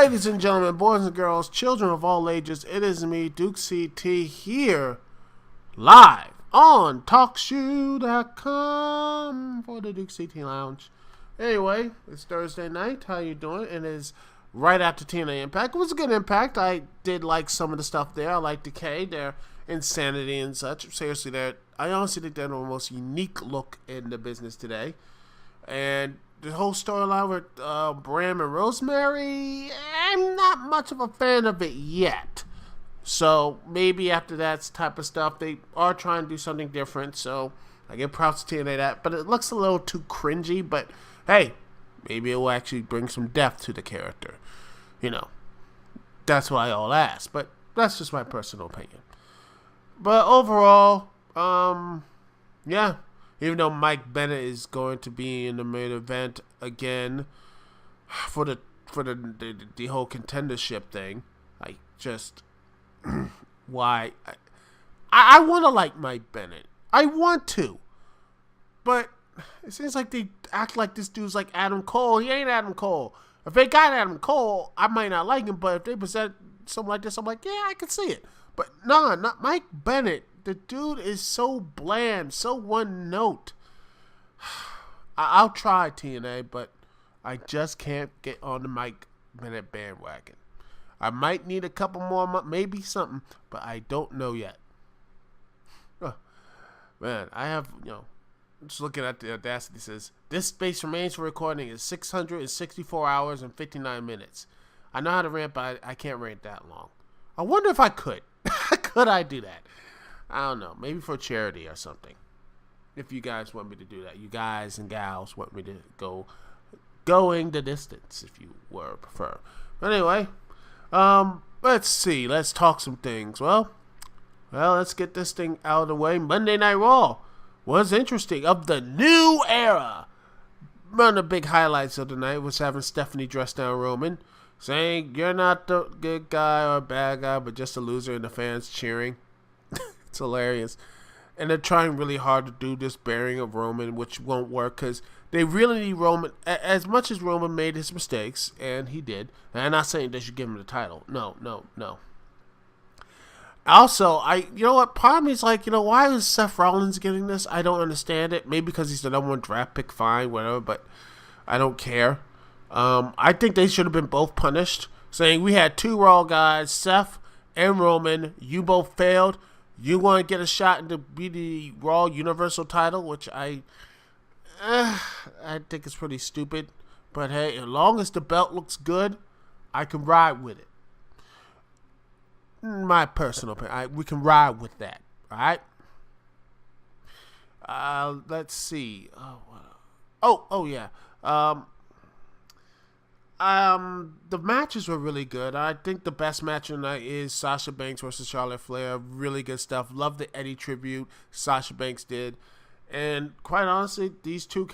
Ladies and gentlemen, boys and girls, children of all ages, it is me, Dukect, here, live on TalkShoe.com for the Dukect Lounge. Anyway, it's Thursday night. How you doing? It is right after TNA Impact. It was a good Impact. I did like some of the stuff there. I like Decay, their insanity and such. Seriously, I honestly think they're the most unique look in the business today. And the whole storyline with Bram and Rosemary, I'm not much of a fan of it yet. So maybe after that type of stuff, they are trying to do something different. So I give props to TNA that, but it looks a little too cringy. But hey, maybe it will actually bring some depth to the character. You know, that's why I'll ask. But that's just my personal opinion. But overall, yeah. Even though Mike Bennett is going to be in the main event again for the whole contendership thing, I just why I want to like Mike Bennett. I want to, but it seems like they act like this dude's like Adam Cole. He ain't Adam Cole. If they got Adam Cole, I might not like him. But if they present something like this, I'm like, yeah, I can see it. But nah, not Mike Bennett. The dude is so bland, so one note. I'll try TNA, but I just can't get on the Mike Bennett bandwagon. I might need a couple more months, maybe something, but I don't know yet. Man, I have, just looking at the Audacity, it says, this space remains for recording is 664 hours and 59 minutes. I know how to rant, but I can't rant that long. I wonder if I could. Could I do that? I don't know. Maybe for charity or something. If you guys want me to do that. You guys and gals want me to going the distance, if you prefer. But anyway, let's see. Let's talk some things. Well, let's get this thing out of the way. Monday Night Raw was interesting. Of the new era. One of the big highlights of the night was having Stephanie dress down Roman, saying, you're not the good guy or bad guy, but just a loser, and the fans cheering. It's hilarious. And they're trying really hard to do this bearing of Roman, which won't work because they really need Roman. As much as Roman made his mistakes, and he did, and I'm not saying they should give him the title. No. Also, you know what? Part of me is like, why is Seth Rollins getting this? I don't understand it. Maybe because he's the number one draft pick, fine, whatever, but I don't care. I think they should have been both punished, saying we had two Raw guys, Seth and Roman. You both failed. You want to get a shot to be the Raw Universal title, which I think is pretty stupid. But hey, as long as the belt looks good, I can ride with it. My personal opinion, we can ride with that. All right. Let's see. Oh yeah. The matches were really good. I think the best match of the night is Sasha Banks versus Charlotte Flair. Really good stuff. Love the Eddie tribute Sasha Banks did. And quite honestly, these two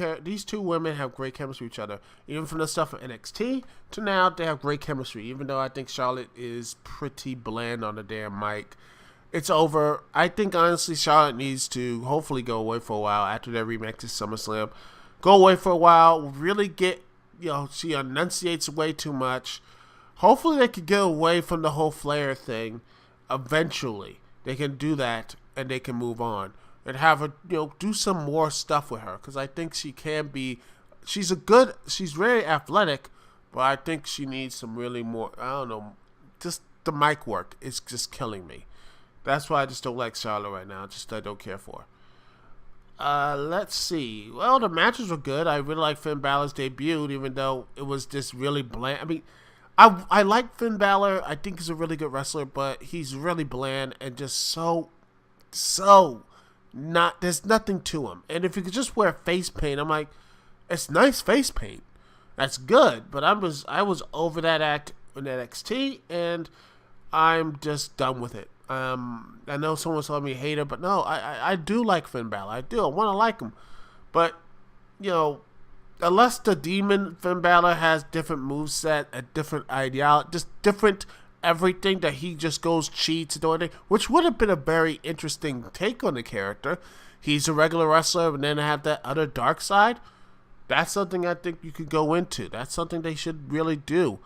women have great chemistry with each other. Even from the stuff of NXT to now, they have great chemistry. Even though I think Charlotte is pretty bland on the damn mic. It's over. I think honestly Charlotte needs to hopefully go away for a while after their rematch to SummerSlam. Go away for a while. Really get... she enunciates way too much. Hopefully they can get away from the whole Flair thing. Eventually, they can do that and they can move on and have her, do some more stuff with her. Because I think she can be. She's very athletic, but I think she needs some really more. I don't know. Just the mic work is just killing me. That's why I just don't like Charlotte right now. I don't care for her. Let's see. Well, the matches were good. I really like Finn Balor's debut, even though it was just really bland. I mean, I like Finn Balor. I think he's a really good wrestler, but he's really bland and just so not. There's nothing to him. And if you could just wear face paint, I'm like, it's nice face paint. That's good. But I was over that act in NXT, and I'm just done with it. I know someone's calling me a hater, but no, I do like Finn Balor. I do. I want to like him. But, unless the demon Finn Balor has different moveset, a different ideology, just different everything that he just goes cheats and everything, which would have been a very interesting take on the character. He's a regular wrestler and then have that other dark side. That's something I think you could go into. That's something they should really do.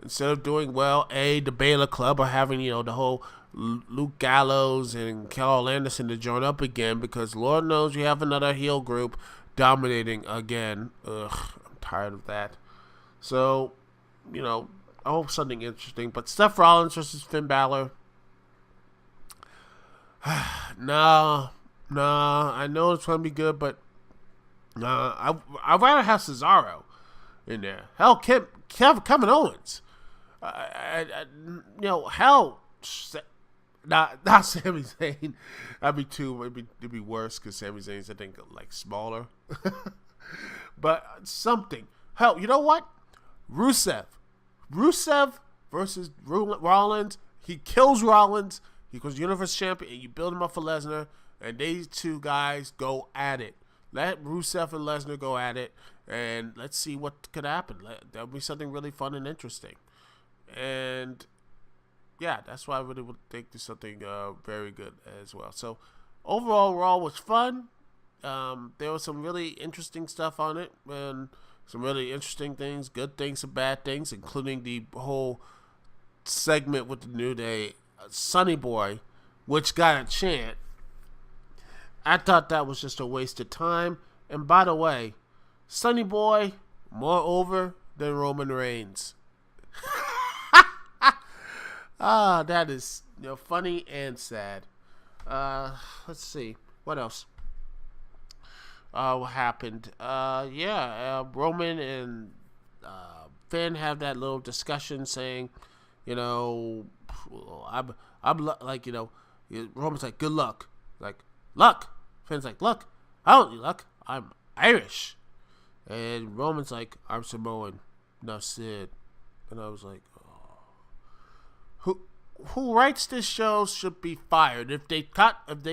instead of doing well, the Baylor Club or having, the whole Luke Gallows and Carl Anderson to join up again, because Lord knows you have another heel group dominating again. Ugh, I'm tired of that. So, I hope something interesting. But Seth Rollins versus Finn Balor. Nah, I know it's going to be good, but I'd rather have Cesaro in there. Hell, Kevin Owens. Hell, not Sami Zayn. It'd be worse because Sami Zayn's, I think, like smaller. But something. Hell, you know what? Rusev versus Rollins. He kills Rollins. He goes Universe Champion, and you build him up for Lesnar, and these two guys go at it. Let Rusev and Lesnar go at it, and let's see what could happen. That'll be something really fun and interesting. And yeah, that's why I really would think there's something very good as well. So overall, Raw was fun. There was some really interesting stuff on it, and some really interesting things, good things and bad things, including the whole segment with the New Day, Sonny Boy, which got a chant. I thought that was just a waste of time. And by the way, Sonny Boy, more over than Roman Reigns. That is funny and sad. Let's see. What else? What happened? Roman and Finn have that little discussion saying, I'm like, Roman's like, good luck. Like, luck. Finn's like, look, I don't need luck. I'm Irish. And Roman's like, I'm Samoan. No, Sid. And I was like, oh. Who writes this show should be fired. If they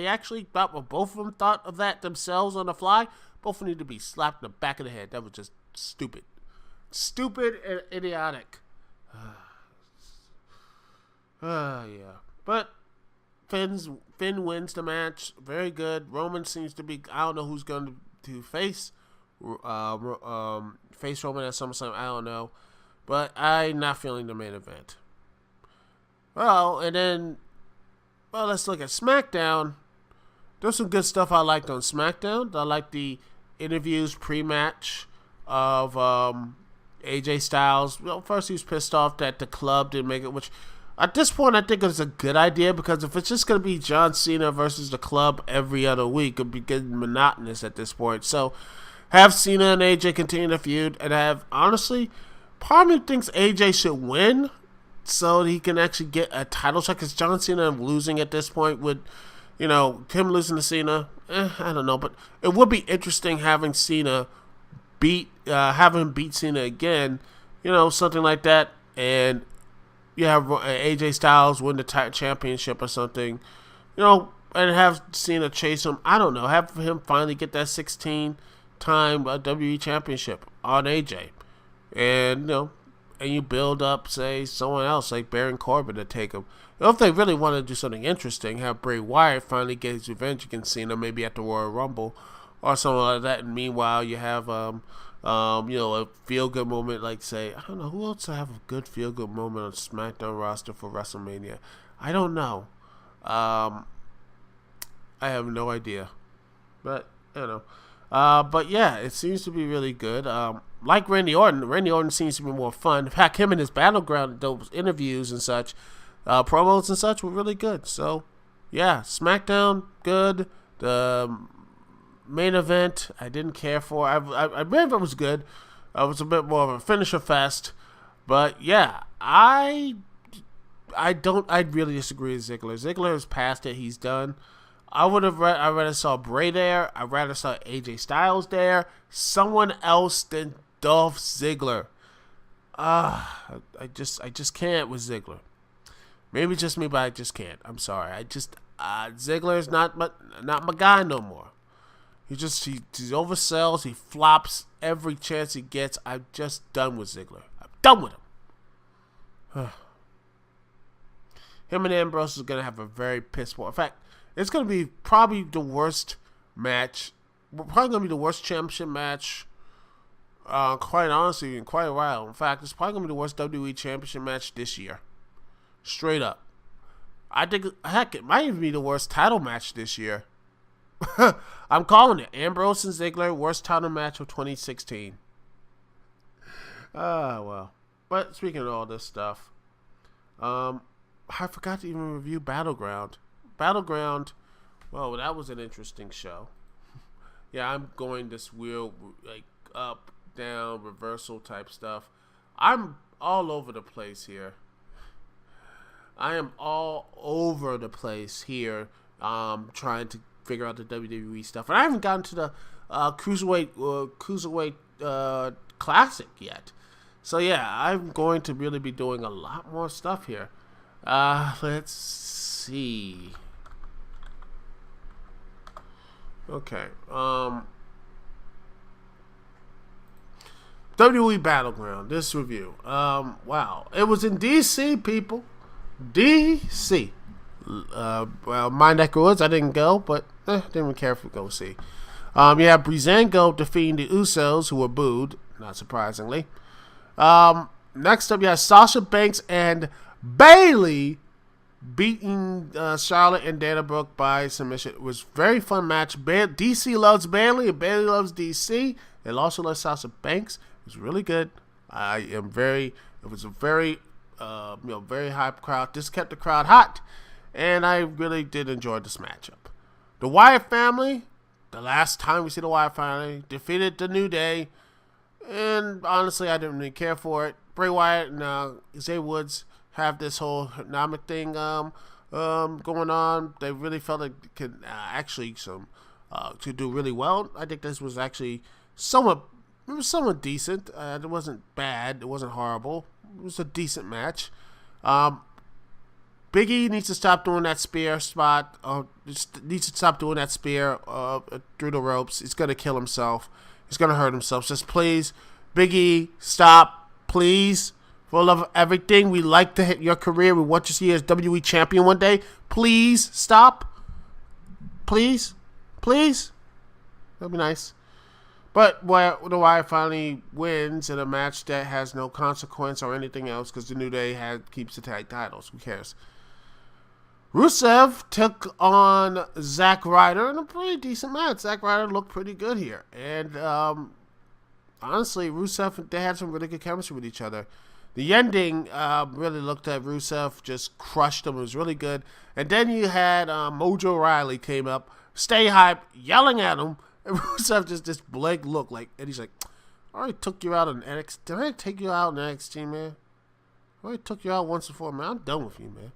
actually thought, well, both of them thought of that themselves on the fly, both need to be slapped in the back of the head. That was just stupid. Stupid and idiotic. Yeah. But Finn wins the match. Very good. Roman seems to be, I don't know who's going to face Roman at SummerSlam. I don't know. But I'm not feeling the main event. Well, and then, let's look at SmackDown. There's some good stuff I liked on SmackDown. I liked the interviews pre-match of AJ Styles. Well, first he was pissed off that the club didn't make it, which at this point I think it's a good idea, because if it's just going to be John Cena versus the club every other week, it'd be getting monotonous at this point. So have Cena and AJ continue the feud, and have, honestly, part of me thinks AJ should win so he can actually get a title shot, because John Cena losing at this point would, him losing to Cena, I don't know, but it would be interesting having Cena beat Cena again, something like that, and you have AJ Styles win the championship or something, and have Cena chase him. I don't know, have him finally get that 16-time WWE championship on AJ, and and you build up, say, someone else like Baron Corbin to take him. If they really want to do something interesting, have Bray Wyatt finally get his revenge against Cena, maybe at the Royal Rumble or something like that. And meanwhile, you have a feel-good moment, like, say, I don't know, who else to have a good feel-good moment on SmackDown roster for WrestleMania? I don't know. I have no idea. But, but yeah, it seems to be really good. Like Randy Orton seems to be more fun. In fact, him and his Battleground, those interviews and such, promos and such were really good. So, yeah, SmackDown, good. The main event, I didn't care for. I main event was good. It was a bit more of a finisher fest. But, yeah, I really disagree with Ziggler. Ziggler is past it. He's done. I rather saw Bray there. I'd rather saw AJ Styles there. Someone else than Dolph Ziggler. I just can't with Ziggler. Maybe just me, but I just can't. I'm sorry. Ziggler is not my guy no more. He oversells. He flops every chance he gets. I'm just done with Ziggler. I'm done with him. Him and Ambrose is gonna have a very piss poor. In fact, it's gonna be probably the worst match. Probably gonna be the worst championship match Quite honestly, in quite a while. In fact, it's probably going to be the worst WWE Championship match this year. Straight up. I think, heck, it might even be the worst title match this year. I'm calling it. Ambrose and Ziggler, worst title match of 2016. Well. But speaking of all this stuff, I forgot to even review Battleground. Battleground, well, that was an interesting show. Yeah, I'm going this weird, like, up, down, reversal type stuff. I'm all over the place here. I am all over the place here, trying to figure out the WWE stuff. And I haven't gotten to the Cruiserweight Classic yet. So, yeah, I'm going to really be doing a lot more stuff here. Let's see. Okay. WWE Battleground, this review. Wow. It was in DC, people. DC. Well, my neck of woods, I didn't go, but didn't even care if we go see. You have Breezango defeating the Usos, who were booed, not surprisingly. Next up, you have Sasha Banks and Bayley beating Charlotte and Dana Brooke by submission. It was a very fun match. DC loves Bayley, and Bayley loves DC. They also love Sasha Banks. It was really good. It was a very, very hype crowd. This kept the crowd hot, and I really did enjoy this matchup. The Wyatt family, the last time we see the Wyatt family, defeated the New Day, and honestly, I didn't really care for it. Bray Wyatt and Xavier Woods have this whole hypnotic thing going on. They really felt like it could actually to do really well. I think this was actually somewhat decent. It wasn't bad. It wasn't horrible. It was a decent match. Big E needs to stop doing that spear spot. Needs to stop doing that spear through the ropes. He's going to kill himself. He's going to hurt himself. Just please, Big E, stop. Please. For the love of everything. We like to hit your career. We want you to see you as WWE champion one day. Please, stop. Please. Please. That'd be nice. But the Wyatt finally wins in a match that has no consequence or anything else because the New Day keeps the tag titles. Who cares? Rusev took on Zack Ryder in a pretty decent match. Zack Ryder looked pretty good here. And honestly, Rusev, they had some really good chemistry with each other. The ending really looked at Rusev, just crushed him. It was really good. And then you had Mojo Rawley came up, stay hype, yelling at him. And Rusev just this blank look, and he's like, I already took you out in NXT. Did I take you out in NXT, man? I already took you out once before, man. I'm done with you, man.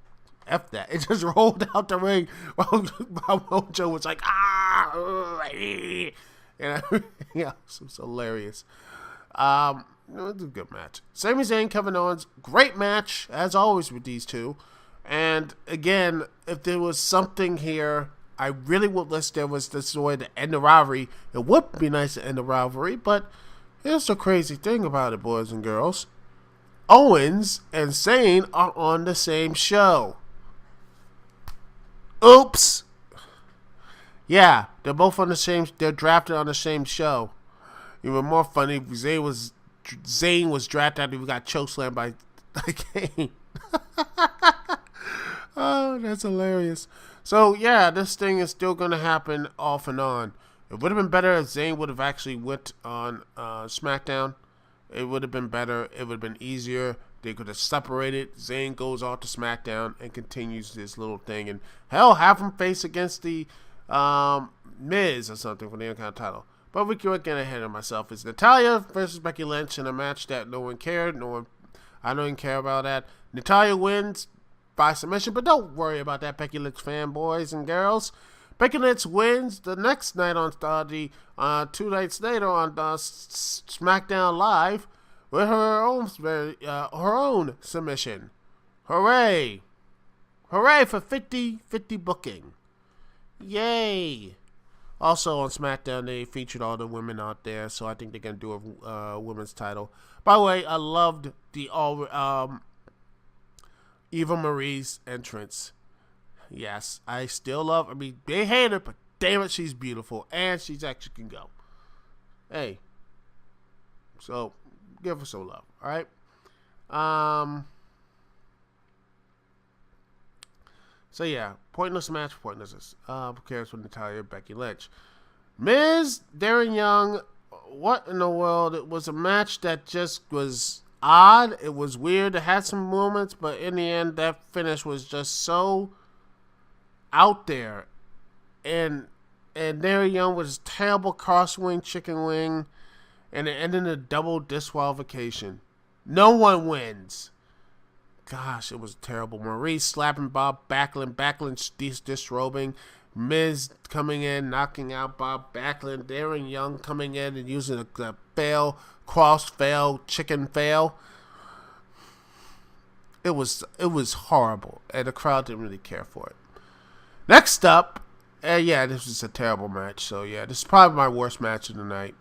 F that. It just rolled out the ring while Mojo was like, and yeah, it was hilarious. It was a good match. Sami Zayn, Kevin Owens, great match, as always with these two. And again, if there was something here, I really would wish there was this way to end the rivalry. It would be nice to end the rivalry, but here's the crazy thing about it, boys and girls. Owens and Zayn are on the same show. Oops. Yeah, they're both on the same. They're drafted on the same show. Even more funny, Zayn was drafted after he got chokeslammed by Kane. Oh, that's hilarious. So yeah, this thing is still gonna happen off and on. It would have been better if Zayn would have actually went on SmackDown. It would have been better. It would have been easier. They could have separated. Zayn goes off to SmackDown and continues this little thing. And hell, have him face against the Miz or something for the Intercontinental title. But we can't get ahead of myself. It's Natalya versus Becky Lynch in a match that no one cared. I don't even care about that. Natalya wins by submission, but don't worry about that, Becky Lynch fanboys and girls. Becky Lynch wins the next night on 2 nights later on SmackDown Live with her own submission. Hooray! Hooray for 50-50 booking. Yay! Also on SmackDown, they featured all the women out there, so I think they're going to do a women's title. By the way, I loved the Eva Marie's entrance. Yes, I still love her. I mean, they hate her, but damn it, she's beautiful, and she's actually can go. Hey, So give her some love. All right. So yeah, pointless match, pointless. Who cares for Natalya, Becky Lynch, Miz, Darren Young? What in the world? It was a match that just was odd. It was weird. It had some moments, but in the end, that finish was just so out there. And Darren Young was terrible crosswing chicken wing, and it ended in a double disqualification. No one wins. Gosh, it was terrible. Maurice slapping Bob Backlund disrobing. Miz coming in, knocking out Bob Backlund. Darren Young coming in and using a cross fail, chicken fail. It was horrible, and the crowd didn't really care for it. Next up, this was a terrible match. So yeah, this is probably my worst match of the night.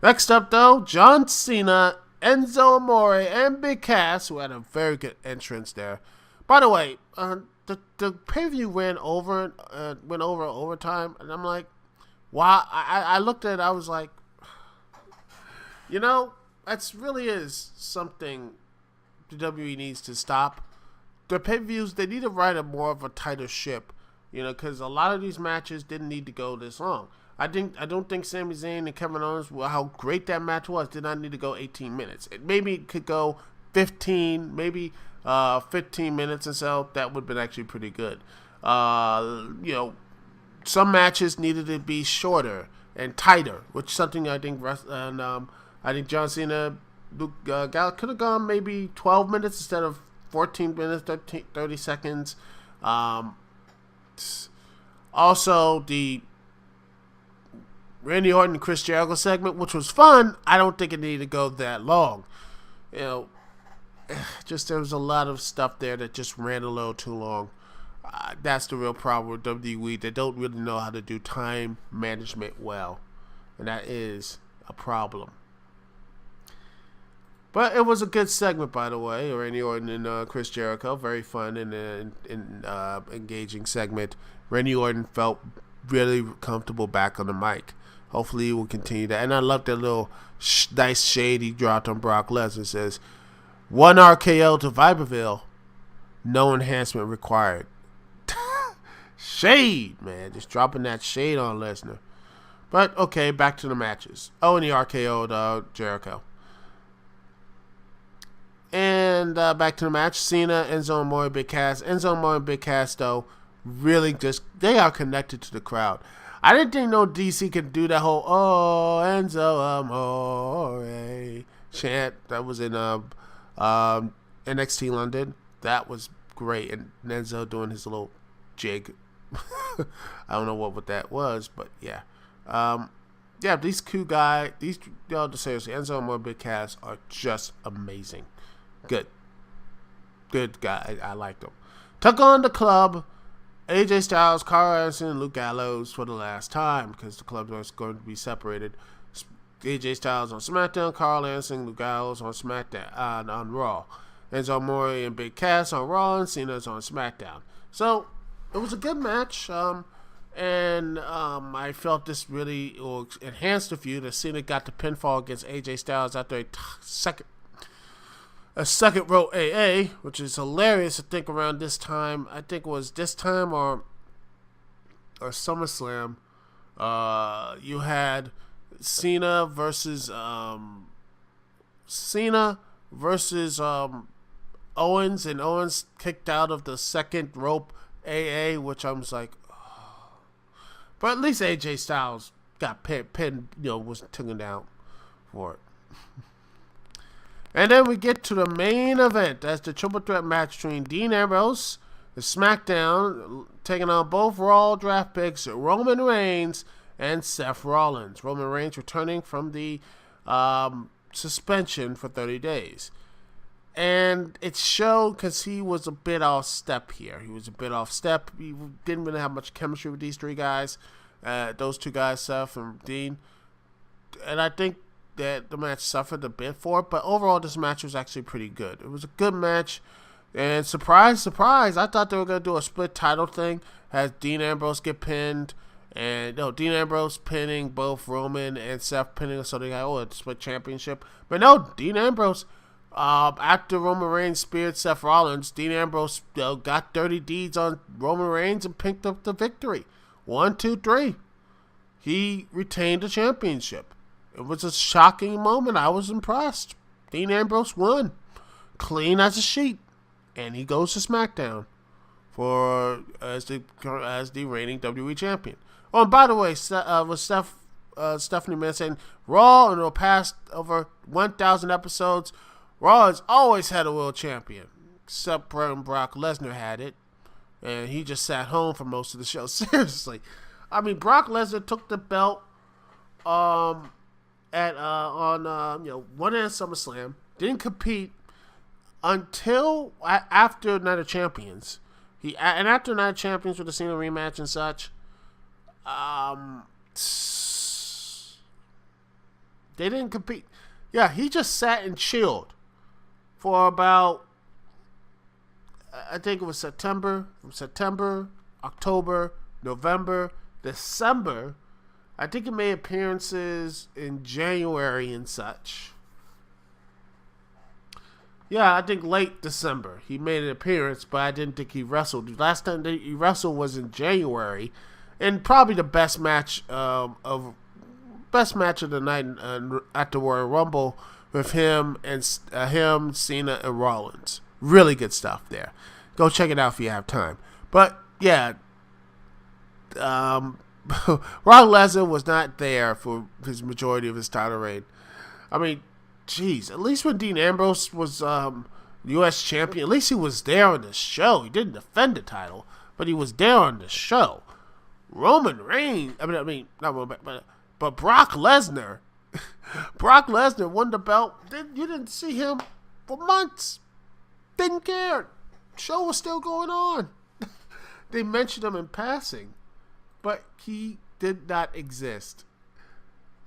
Next up, though, John Cena, Enzo Amore, and Big Cass, who had a very good entrance there. By the way, the pay-per-view went over overtime, and I'm like, wow. I looked at it, I was like, that really is something the WWE needs to stop. The pay-per-views, they need to ride more of a tighter ship, because a lot of these matches didn't need to go this long. I don't think Sami Zayn and Kevin Owens, how great that match was, did not need to go 18 minutes. Maybe it could go 15, maybe 15 minutes or so. That would have been actually pretty good. Some matches needed to be shorter and tighter, which is something I think I think John Cena could have gone maybe 12 minutes instead of 14 minutes, 30 seconds. Also, the Randy Orton and Chris Jericho segment, which was fun, I don't think it needed to go that long. Just there was a lot of stuff there that just ran a little too long. That's the real problem with WWE. They don't really know how to do time management well, and that is a problem. But it was a good segment, by the way. Randy Orton and Chris Jericho, very fun and engaging segment. Randy Orton felt really comfortable back on the mic. Hopefully he will continue that. And I love that little nice shade he dropped on Brock Lesnar. It says, 1 RKO to Viperville, no enhancement required. Shade, man. Just dropping that shade on Lesnar. But, okay, back to the matches. And he RKO'd Jericho. And back to the match. Cena, Enzo Amore, Big Cass. Enzo Amore and Big Cass, though, really they are connected to the crowd. I didn't think DC could do that whole Enzo Amore chant that was in NXT London. That was great, and Enzo doing his little jig. I don't know what that was, but yeah. These two guys, seriously, Enzo Amore and Big Cass are just amazing. Good guy. I like them. Took on the club. AJ Styles, Carl Anderson, and Luke Gallows for the last time because the clubs are going to be separated. AJ Styles on SmackDown, Carl Anderson, Luke Gallows on SmackDown on Raw. Enzo Amore and Big Cass on Raw, and Cena's on SmackDown. So it was a good match, and I felt this really enhanced the feud. That Cena got the pinfall against AJ Styles after a second row AA, which is hilarious to think around this time. I think it was this time or SummerSlam. You had Cena versus Owens, and Owens kicked out of the second rope AA, which I was like, oh. But at least AJ Styles got pinned, was taken down for it. And then we get to the main event. That's the triple threat match between Dean Ambrose, the SmackDown, taking on both Raw draft picks, Roman Reigns and Seth Rollins. Roman Reigns returning from the suspension for 30 days. And it showed because he was a bit off step here. He didn't really have much chemistry with these three guys. Those two guys, Seth and Dean. And I think that the match suffered a bit for it, but overall this match was actually pretty good. It was a good match, and surprise, I thought they were going to do a split title thing, have Dean Ambrose get pinned, And Dean Ambrose pinning both Roman and Seth, pinning, so they got a split championship. But no, Dean Ambrose, after Roman Reigns speared Seth Rollins, Dean Ambrose got dirty deeds on Roman Reigns and picked up the victory. 1, 2, 3. He retained the championship. It was a shocking moment. I was impressed. Dean Ambrose won, clean as a sheet, and he goes to SmackDown as the reigning WWE champion. Oh, and by the way, with Stephanie Mann saying, Raw in the past over 1,000 episodes, Raw has always had a world champion, except when Brock Lesnar had it, and he just sat home for most of the show. Seriously, I mean, Brock Lesnar took the belt won at SummerSlam, didn't compete until after Night of Champions. After Night of Champions with the Cena rematch and such, they didn't compete. Yeah, he just sat and chilled for about, I think it was September, October, November, December. I think he made appearances in January and such. Yeah, I think late December he made an appearance, but I didn't think he wrestled. The last time he wrestled was in January, and probably the best match of the night at the Royal Rumble with him, Cena, and Rollins. Really good stuff there. Go check it out if you have time. But yeah, Brock Lesnar was not there for his majority of his title reign. I mean, jeez, at least when Dean Ambrose was U.S. champion, at least he was there on the show. He didn't defend the title, but he was there on the show. Roman Reigns, not Roman, but Brock Lesnar. Brock Lesnar won the belt. You didn't see him for months. Didn't care. Show was still going on. They mentioned him in passing, but he did not exist.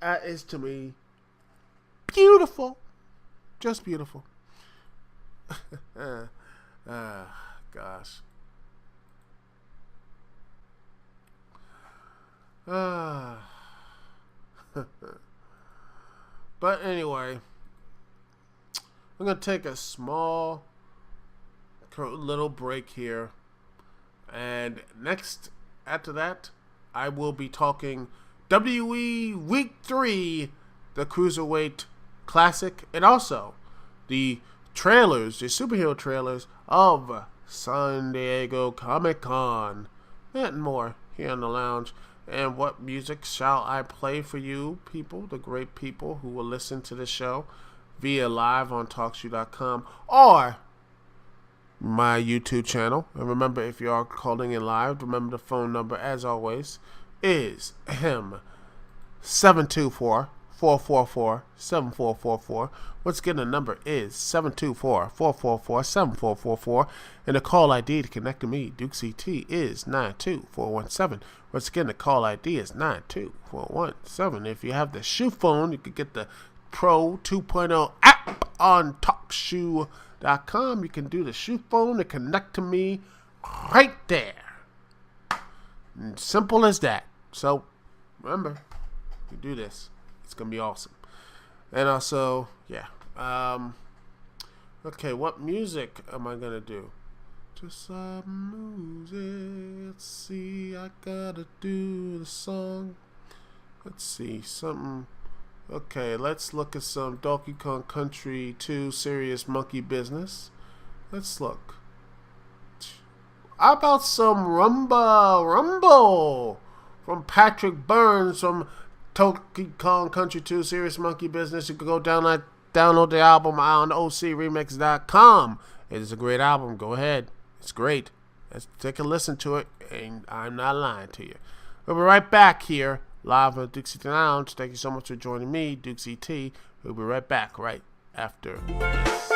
That is, to me, beautiful. Just beautiful. Gosh. But anyway, I'm going to take a small little break here. And after that, I will be talking WWE Week 3, the Cruiserweight Classic, and also the superhero trailers of San Diego Comic-Con, and more here on the lounge. And what music shall I play for you people, the great people who will listen to the show via live on TalkShoe.com or my YouTube channel? And remember, if you are calling in live, remember the phone number, as always, is 724-444-7444. Once again, the number is 724-444-7444. And the call ID to connect to me, Dukect CT, is 92417. Once again, the call ID is 92417. If you have the shoe phone, you can get the Pro 2.0 app on TalkShoe.com. You can do the shoe phone to connect to me right there. Simple as that. So, remember, you do this. It's going to be awesome. And also, yeah. Okay, what music am I going to do? Just some music. Let's see. I got to do the song. Let's see. Something. Okay, let's look at some Donkey Kong Country 2 Serious Monkey Business. Let's look. How about some Rumble from Patrick Burns from Donkey Kong Country 2 Serious Monkey Business? You can go download the album on OCRemix.com. It is a great album. Go ahead. It's great. Let's take a listen to it, and I'm not lying to you. We'll be right back here, live on Dukect Lounge. Thank you so much for joining me, Dukect CT. We'll be right back right after this.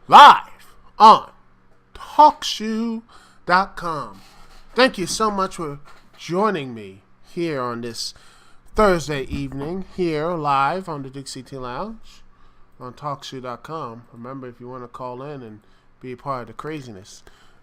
live on TalkShoe.com. Thank you so much for joining me here on this Thursday evening, here live on the Dukect Lounge on TalkShoe.com. Remember, if you want to call in and be a part of the craziness,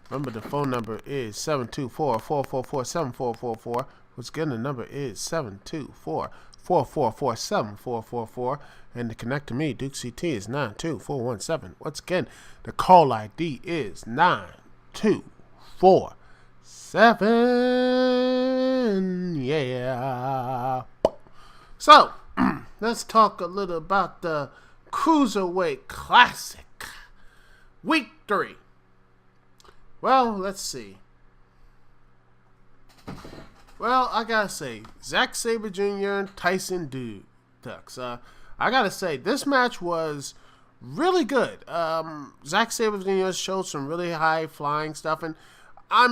remember the phone number is 724-444-7444. Once again, the number is 724-444-7444. And to connect to me, Dukect is 92417. Once again, the call ID is 9247. Yeah. So, let's talk a little about the Cruiserweight Classic. Week 3. Well, let's see. Well, I gotta say, Zack Sabre Jr. and Tyson Dukes. I gotta say, this match was really good. Zack Sabre Jr. showed some really high flying stuff, and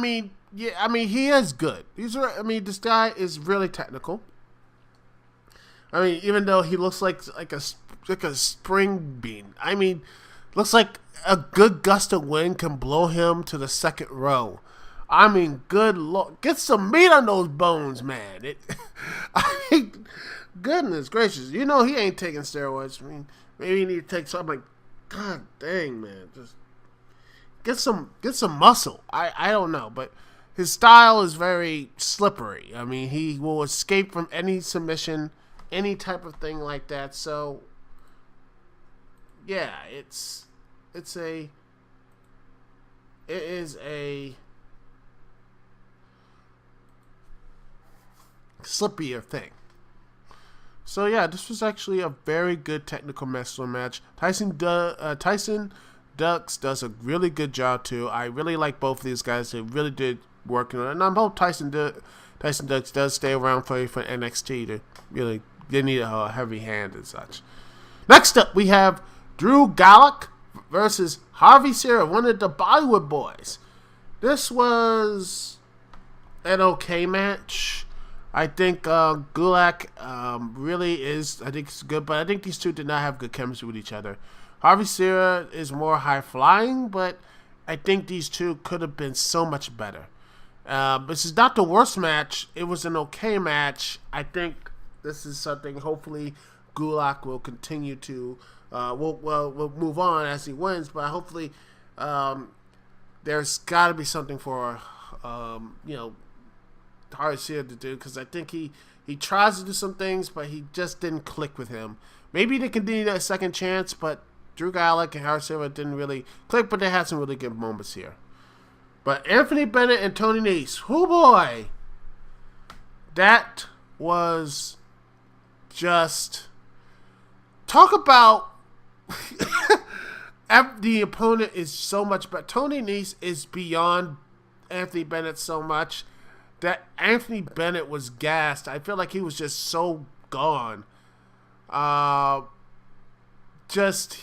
he is good. This guy is really technical. Even though he looks like a spring bean. Looks like a good gust of wind can blow him to the second row. Good Lord. Get some meat on those bones, man. Goodness gracious. He ain't taking steroids. Maybe he need to take something. God dang, man. Just get some muscle. I don't know. But his style is very slippery. He will escape from any submission, any type of thing like that. So, yeah, it is a slippier thing. So yeah, this was actually a very good technical wrestling match. Tyson Dukes does a really good job too. I really like both of these guys. They really did work on it, and I hope Tyson Dukes does stay around for NXT to really. They need a heavy hand and such. Next up, we have Drew Gulak versus Harvey Cera, one of the Bollywood boys. This was an okay match. I think Gulak really is. I think it's good, but I think these two did not have good chemistry with each other. Harvey Cera is more high flying, but I think these two could have been so much better. This is not the worst match. It was an okay match. I think this is something. Hopefully, Gulak will continue to. We'll move on as he wins, but hopefully, there's got to be something for Harvey Cera to do, because I think he tries to do some things, but he just didn't click with him. Maybe they can need a second chance, but Drew Gulak and Harvey Cera didn't really click, but they had some really good moments here. But Anthony Bennett and Tony Nese, oh boy, that was just talk about the opponent is so much better. Tony Nese is beyond Anthony Bennett so much that Anthony Bennett was gassed. I feel like he was just so gone. He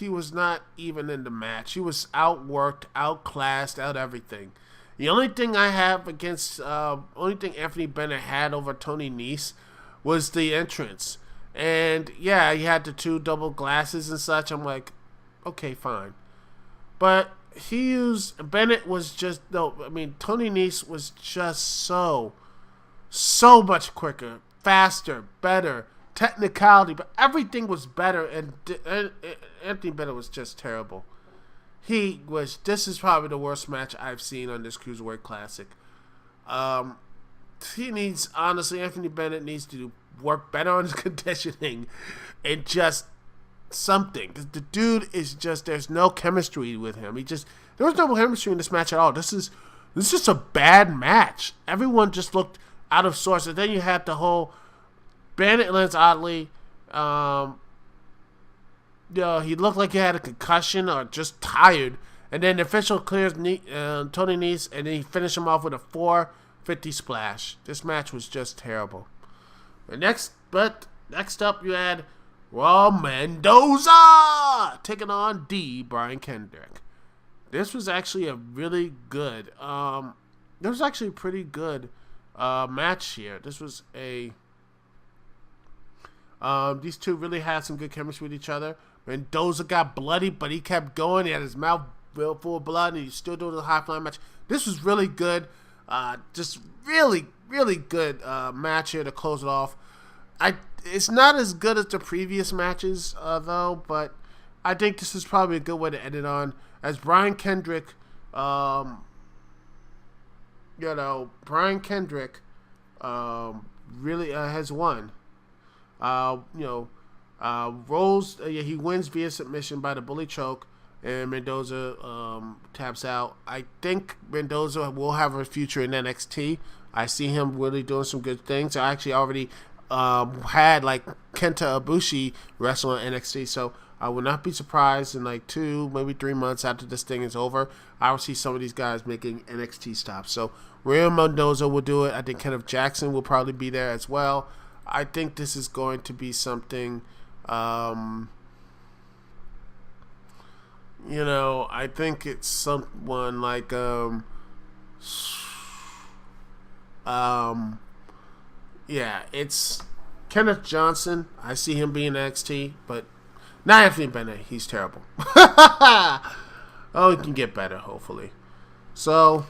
was not even in the match. He was outworked, outclassed, out everything. The only thing I have against, only thing Anthony Bennett had over Tony Nese was the entrance. And yeah, he had the two double glasses and such. I'm like, okay, fine. But Bennett was just, Tony Nese was just so much quicker, faster, better, technicality, but everything was better, and Anthony Bennett was just terrible. This is probably the worst match I've seen on this Cruiserweight Classic. Anthony Bennett needs to work better on his conditioning and just something. The dude is just, there's no chemistry with him. There was no chemistry in this match at all. This is just a bad match. Everyone just looked out of sorts. And then you had the whole Bennett Lance oddly, he looked like he had a concussion or just tired. And then the official clears Tony Nese, and then he finished him off with a 450 splash. This match was just terrible. Next up, you had Raul Mendoza taking on Brian Kendrick. This was actually a really good. There was actually a pretty good match here. This was a. These two really had some good chemistry with each other. Mendoza got bloody, but he kept going. He had his mouth real full blood, and you're still doing the high flying match. This was really good. Just really, really good match here to close it off. It's not as good as the previous matches, though, but I think this is probably a good way to end it on. As Brian Kendrick, Brian Kendrick really has won. Rolls, he wins via submission by the bully choke, and Mendoza taps out. I think Mendoza will have a future in NXT. I see him really doing some good things. I actually already had like Kenta Ibushi wrestle in NXT, so I would not be surprised in like 2, maybe 3 months after this thing is over, I will see some of these guys making NXT stops. So Real Mendoza will do it. I think Kenneth Jackson will probably be there as well. I think this is going to be something, I think it's someone like, it's Kenneth Johnson. I see him being NXT, but not Anthony Bennett. He's terrible. He can get better, hopefully. So,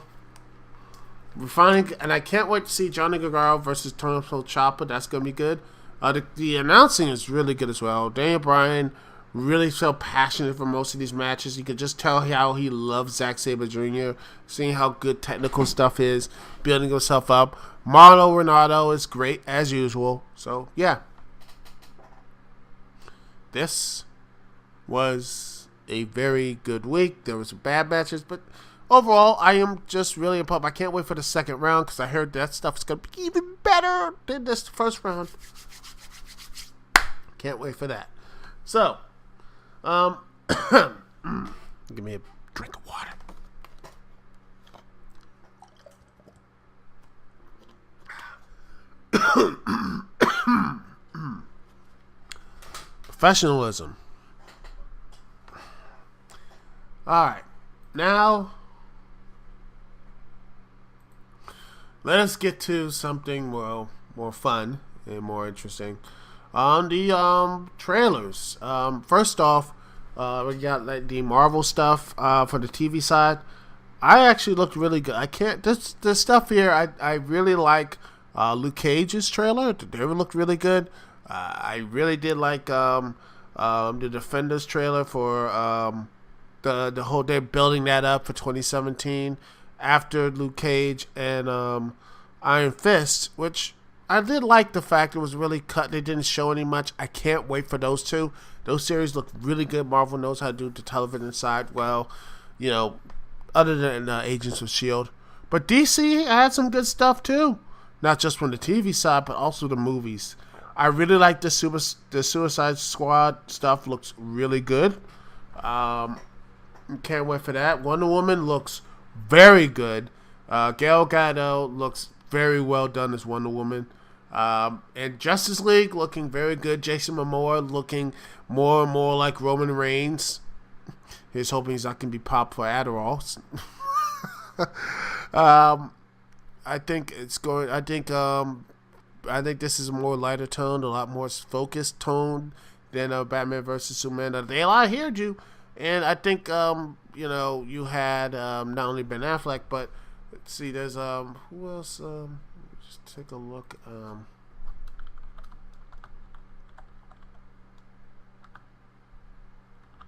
we're finally, and I can't wait to see Johnny Gargano versus Tommaso Ciampa. That's going to be good. The announcing is really good as well. Daniel Bryan really so passionate for most of these matches. You could just tell how he loves Zack Sabre Jr., seeing how good technical stuff is, building himself up. Marlo Renato is great as usual. So, yeah. This was a very good week. There were some bad matches, but overall, I am just really pumped. I can't wait for the second round because I heard that stuff is going to be even better than this first round. Can't wait for that. So, give me a drink of water. Professionalism. Alright, now let us get to something more fun and more interesting. On the trailers. First off, we got like the Marvel stuff for the TV side. I actually looked really good. This stuff here, I really like Luke Cage's trailer. They looked really good. I really did like the Defenders trailer for the whole, they're building that up for 2017 after Luke Cage and Iron Fist, which I did like the fact it was really cut. They didn't show any much. I can't wait for those two. Those series look really good. Marvel knows how to do the television side well, other than Agents of S.H.I.E.L.D. But DC had some good stuff too. Not just from the TV side, but also the movies. I really like the Suicide Squad stuff. Looks really good. Can't wait for that. Wonder Woman looks very good. Gal Gadot looks very well done as Wonder Woman. And Justice League looking very good. Jason Momoa looking more and more like Roman Reigns. He's hoping he's not going to be popped for Adderall. I think this is a more lighter tone, a lot more focused tone than Batman vs Superman. Dale, I heard you, and I think you had not only Ben Affleck, but let's see, there's who else? Just take a look.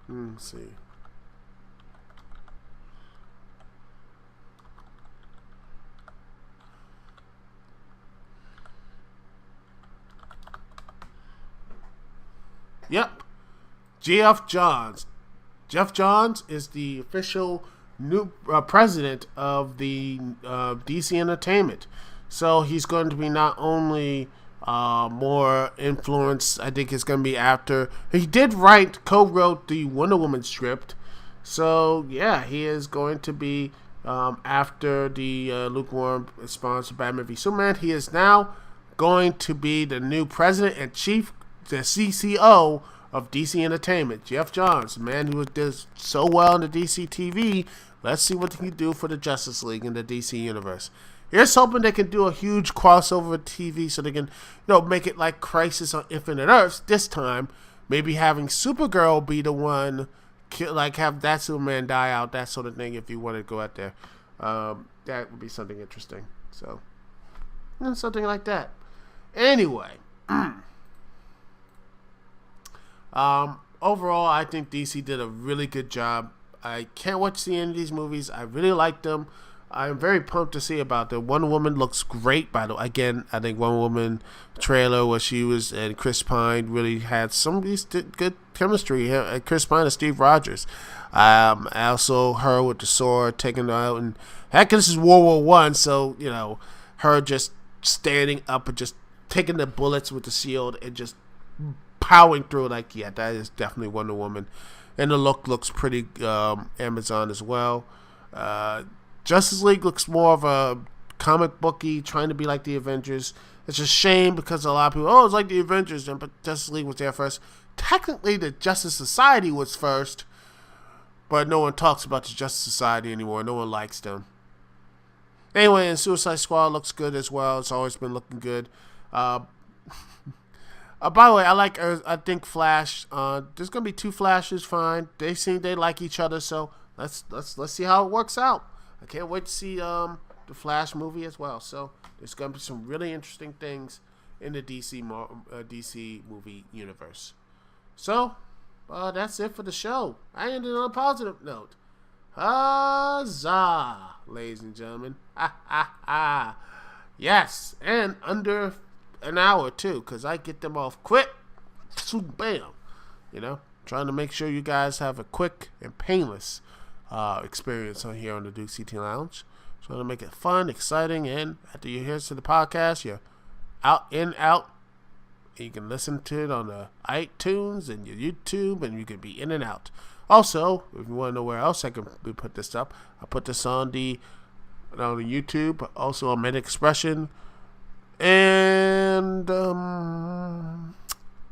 Let's see. Yep. Geoff Johns. Geoff Johns is the official new president of the DC Entertainment. So he's going to be not only more influence, I think it's going to be after. He did co-wrote the Wonder Woman script. So, yeah, he is going to be after the lukewarm response to Batman v Superman. He is now going to be the new president and the CCO of DC Entertainment. Geoff Johns, the man who does so well in the DC TV. Let's see what he can do for the Justice League in the DC universe. Here's hoping they can do a huge crossover TV so they can, make it like Crisis on Infinite Earths this time. Maybe having Supergirl be the one like have that Superman die out, that sort of thing. If you want to go out there, that would be something interesting. So, something like that. Anyway, overall, I think DC did a really good job. I can't wait to see any of these movies. I really like them. I'm very pumped to see about them. Wonder Woman looks great, by the way. Again, I think Wonder Woman trailer where she was and Chris Pine really had some of these good chemistry. Chris Pine and Steve Rogers. Also her with the sword taking her out, and heck, this is World War One, so her just standing up and just taking the bullets with the shield and just powering through. Like, yeah, that is definitely Wonder Woman, and the look looks pretty Amazon as well. Justice League looks more of a comic booky, trying to be like the Avengers. It's a shame because a lot of people, it's like the Avengers, but Justice League was there first. Technically, the Justice Society was first, but no one talks about the Justice Society anymore. No one likes them. Anyway, and Suicide Squad looks good as well. It's always been looking good. By the way, I think Flash. There's gonna be 2 Flashes. Fine. They seem they like each other, so let's see how it works out. I can't wait to see the Flash movie as well. So there's going to be some really interesting things in the DC movie universe. So that's it for the show. I ended on a positive note. Huzzah, ladies and gentlemen. Ha, ha, ha. Yes, and under an hour too, because I get them off quick. Bam. Trying to make sure you guys have a quick and painless experience on here on the Dukect Lounge. Trying to make it fun, exciting, and after you hear to the podcast, you're out. You can listen to it on the iTunes and your YouTube, and you can be in and out. Also, if you want to know where else I can put this up, I put this on the YouTube, but also on Meta Expression and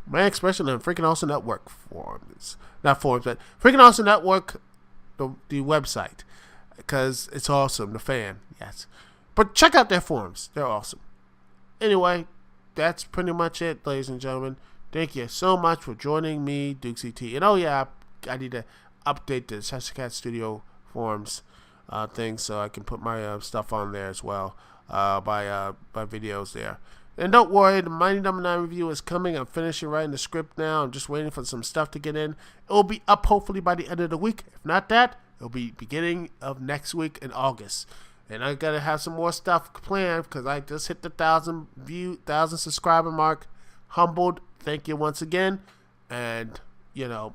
My Expression and Freaking Awesome Network forums. Not forums, but Freaking Awesome Network. The website, because it's awesome. The fan, yes, but check out their forums; they're awesome. Anyway, that's pretty much it, ladies and gentlemen. Thank you so much for joining me, Dukect. And I need to update the Chester Cat Studio forums thing so I can put my stuff on there as well, by videos there. And don't worry, the Mighty Number 9 review is coming. I'm finishing writing the script now. I'm just waiting for some stuff to get in. It will be up hopefully by the end of the week. If not that, it'll be beginning of next week in August. And I gotta have some more stuff planned because I just hit the 1,000 subscriber mark. Humbled. Thank you once again. And,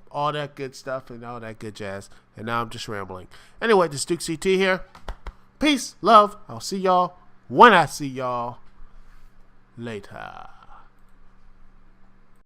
all that good stuff and all that good jazz. And now I'm just rambling. Anyway, this is Dukect here. Peace, love. I'll see y'all when I see y'all. Later.